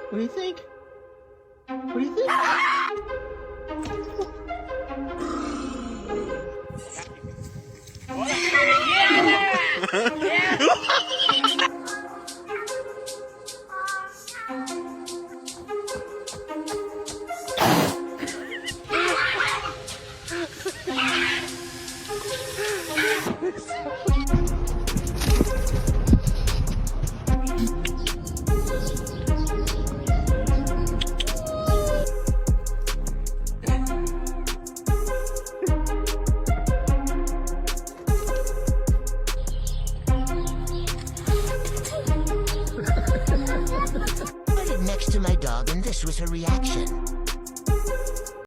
What do you think? What do you think? Put it next to my dog, and this was her reaction.